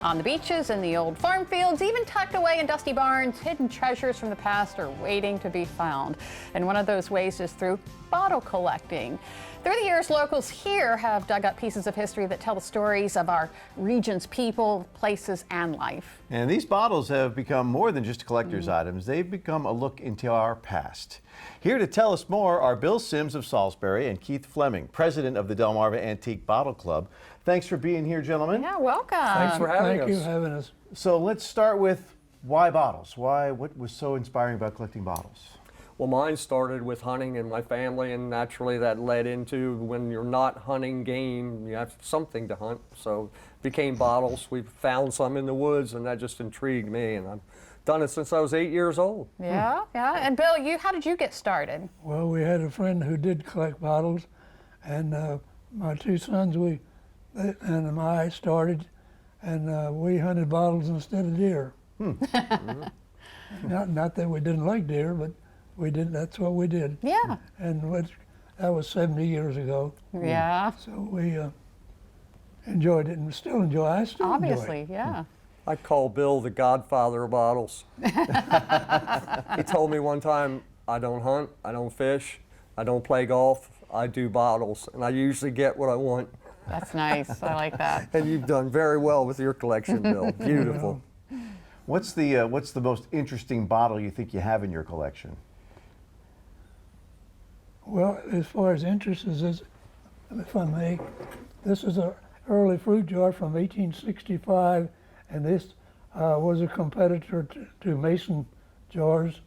On the beaches, in the old farm fields, even tucked away in dusty barns, hidden treasures from the past are waiting to be found. And one of those ways is through bottle collecting. Through the years, locals here have dug up pieces of history that tell the stories of our region's people, places, and life. And these bottles have become more than just collector's items. They've become a look into our past. Here to tell us more are Bill Sims of Salisbury and Keith Fleming, president of the Delmarva Antique Bottle Club. Thanks for being here, gentlemen. Yeah, welcome. Thanks for having us. Thank you for having us. So let's start with why bottles? What was so inspiring about collecting bottles? Well, mine started with hunting in my family, and naturally that led into when you're not hunting game, you have something to hunt. So it became bottles. We found some in the woods, and that just intrigued me, and I've done it since I was 8 years old. Yeah. And Bill, how did you get started? Well, we had a friend who did collect bottles, and my two sons, and I started, and we hunted bottles instead of deer. Not that we didn't like deer, but we did. That's what we did. Yeah. And that was 70 years ago. Yeah. So we enjoyed it, and still enjoy. I still Obviously, enjoy it. yeah. I call Bill the godfather of bottles. He told me one time, I don't hunt, I don't fish, I don't play golf, I do bottles, and I usually get what I want. That's nice. I like that. And you've done very well with your collection, Bill. Beautiful. What's the most interesting bottle you think you have in your collection? Well, as far as interest is, if I may, this is an early fruit jar from 1865, and this was a competitor to mason jars.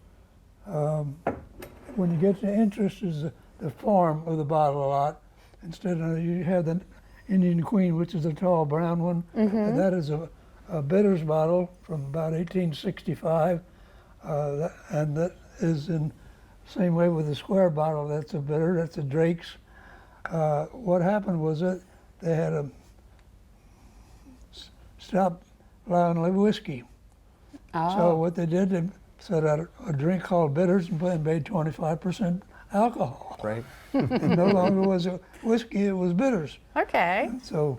When you get to interest is the form of the bottle a lot. Instead of, you have the Indian Queen, which is a tall brown one, and that is a bitters bottle from about 1865, and that is in same way with the square bottle. That's a bitter, that's a Drake's. What happened was that they had a stop allowing whiskey. Oh. So what they did, they set out a drink called bitters and made 25% alcohol. Right. And no longer was it whiskey, it was bitters. Okay. So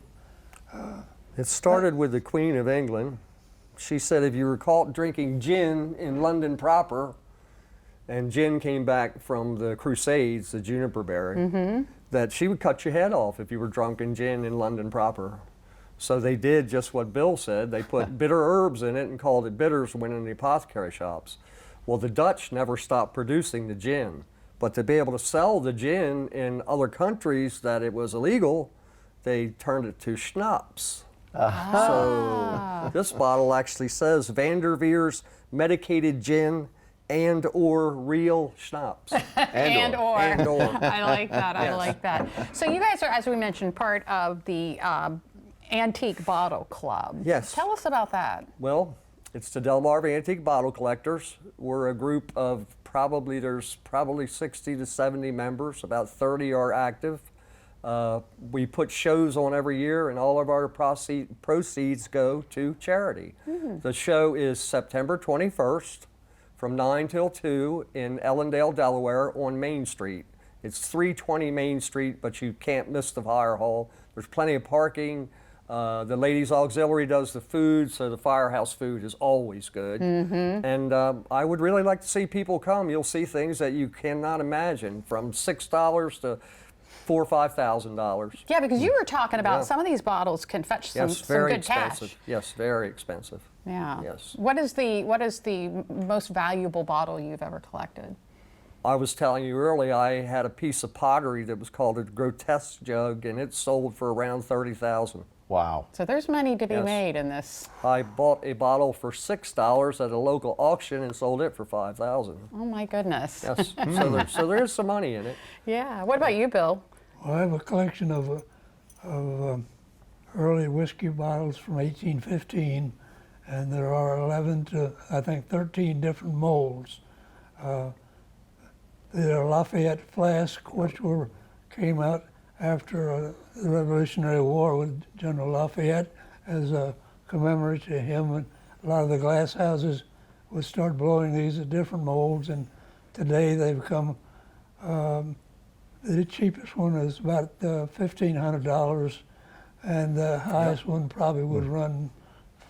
It started with the Queen of England. She said if you were caught drinking gin in London proper, and gin came back from the Crusades, the juniper berry, that she would cut your head off if you were drunk in gin in London proper. So they did just what Bill said. They put bitter herbs in it and called it bitters when in the apothecary shops. Well, the Dutch never stopped producing the gin, but to be able to sell the gin in other countries that it was illegal, they turned it to schnapps. So this bottle actually says Vanderveer's medicated gin and or real schnapps. And or. I like that. I Yes. like that. So you guys are, as we mentioned, part of the Antique Bottle Club. Yes. Tell us about that. Well, it's the Delmarva Antique Bottle Collectors. We're a group of there's probably 60 to 70 members. About 30 are active. We put shows on every year, and all of our proceeds go to charity. The show is September 21st from 9 till 2 in Ellendale, Delaware on Main Street. It's 320 Main Street, but you can't miss the fire hall. There's plenty of parking. The Ladies Auxiliary does the food, so the firehouse food is always good. And I would really like to see people come. You'll see things that you cannot imagine, from $6 to $4,000 or $5,000. Yeah, because you were talking about some of these bottles can fetch some very good expensive. cash. Yes, very expensive. Yeah. Yes. What is the most valuable bottle you've ever collected? I was telling you earlier, I had a piece of pottery that was called a grotesque jug, and it sold for around $30,000. Wow. So there's money to be Yes. made in this. I bought a bottle for $6 at a local auction and sold it for $5,000. Oh my goodness. Yes, so there is some money in it. Yeah. What about you, Bill? well, I have a collection of early whiskey bottles from 1815, and there are 11 to, I think, 13 different molds. The Lafayette flask, which came out after the Revolutionary War with General Lafayette, as a commemoration to him. And a lot of the glass houses would start blowing these at different molds, and today they've become, the cheapest one is about $1,500, and the highest one probably would run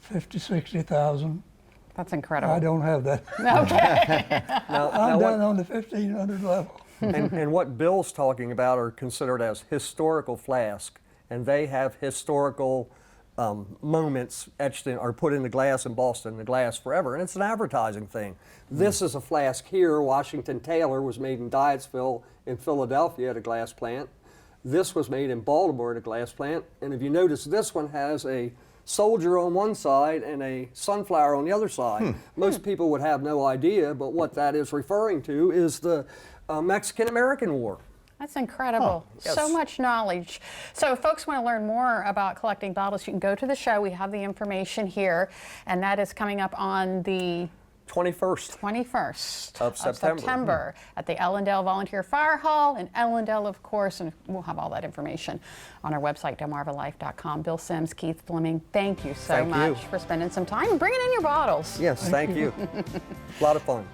50, 60,000. That's incredible. I don't have that. Okay. I'm down on the 1,500 level. And what Bill's talking about are considered as historical flasks, and they have historical moments etched in or put in the glass, embossed in the glass forever, and it's an advertising thing. This is a flask here. Washington Taylor was made in Dyettesville in Philadelphia at a glass plant. This was made in Baltimore at a glass plant, and if you notice, this one has a soldier on one side and a sunflower on the other side. Most people would have no idea, but what that is referring to is the Mexican-American War. That's incredible. Yes. So much knowledge. So if folks want to learn more about collecting bottles, you can go to the show. We have the information here, and that is coming up on the 21st of September. At the Ellendale Volunteer Fire Hall in Ellendale, of course, and we'll have all that information on our website, DelmarvaLife.com. Bill Sims, Keith Fleming, thank you so Thank much you. for spending some time and bringing in your bottles. Yes, thank you. A lot of fun.